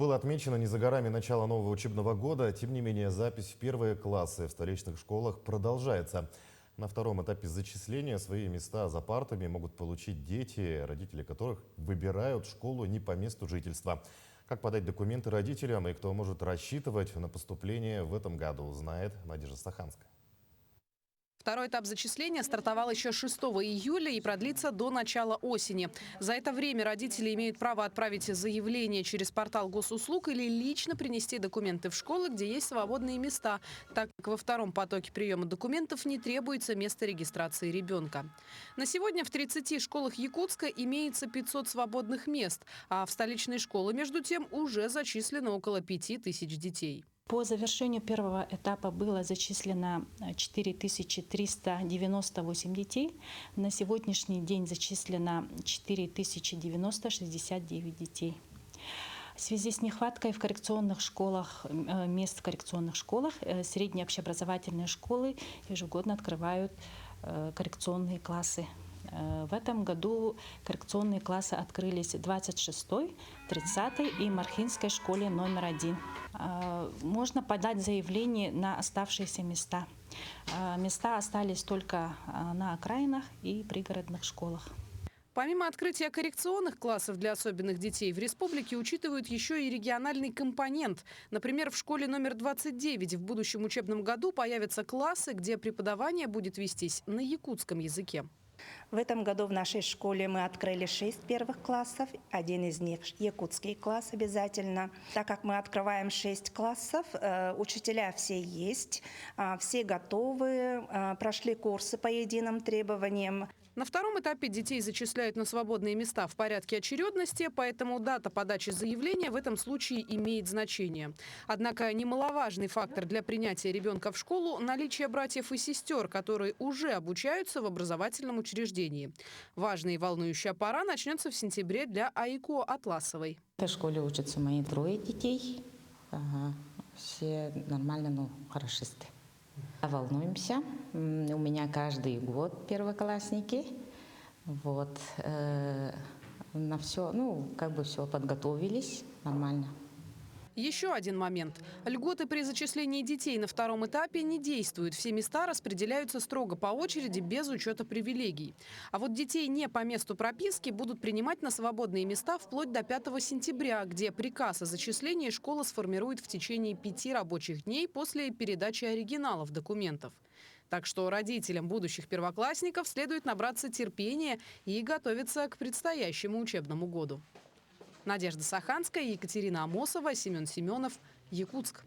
Было отмечено не за горами начало нового учебного года. Тем не менее, запись в первые классы в столичных школах продолжается. На втором этапе зачисления свои места за партами могут получить дети, родители которых выбирают школу не по месту жительства. Как подать документы родителям и кто может рассчитывать на поступление в этом году, знает Надежда Стаханская. Второй этап зачисления стартовал еще 6 июля и продлится до начала осени. За это время родители имеют право отправить заявление через портал госуслуг или лично принести документы в школы, где есть свободные места, так как во втором потоке приема документов не требуется место регистрации ребенка. На сегодня в 30 школах Якутска имеется 500 свободных мест, а в столичные школы, между тем, уже зачислено около 5000 детей. По завершению первого этапа было зачислено 4398 детей. На сегодняшний день зачислено 4090,69 детей. В связи с нехваткой в коррекционных школах, мест в коррекционных школах, средние общеобразовательные школы ежегодно открывают коррекционные классы. В этом году коррекционные классы открылись в 26-й, 30-й и Мархинской школе номер 1. Можно подать заявление на оставшиеся места. Места остались только на окраинах и пригородных школах. Помимо открытия коррекционных классов для особенных детей, в республике учитывают еще и региональный компонент. Например, в школе номер 29 в будущем учебном году появятся классы, где преподавание будет вестись на якутском языке. В этом году в нашей школе мы открыли 6 первых классов. Один из них якутский класс обязательно. Так как мы открываем 6 классов, учителя все есть, все готовы, прошли курсы по единым требованиям. На втором этапе детей зачисляют на свободные места в порядке очередности, поэтому дата подачи заявления в этом случае имеет значение. Однако немаловажный фактор для принятия ребенка в школу – наличие братьев и сестер, которые уже обучаются в образовательном учреждении. Важная и волнующая пора начнется в сентябре для Айко Атласовой. В школе учатся мои 3 детей. Все нормально, но хорошисты. Волнуемся. У меня каждый год первоклассники. На все, все подготовились нормально. Еще один момент. Льготы при зачислении детей на втором этапе не действуют. Все места распределяются строго по очереди, без учета привилегий. А вот детей не по месту прописки будут принимать на свободные места вплоть до 5 сентября, где приказ о зачислении школа сформирует в течение 5 рабочих дней после передачи оригиналов документов. Так что родителям будущих первоклассников следует набраться терпения и готовиться к предстоящему учебному году. Надежда Саханская, Екатерина Амосова, Семен Семенов, Якутск.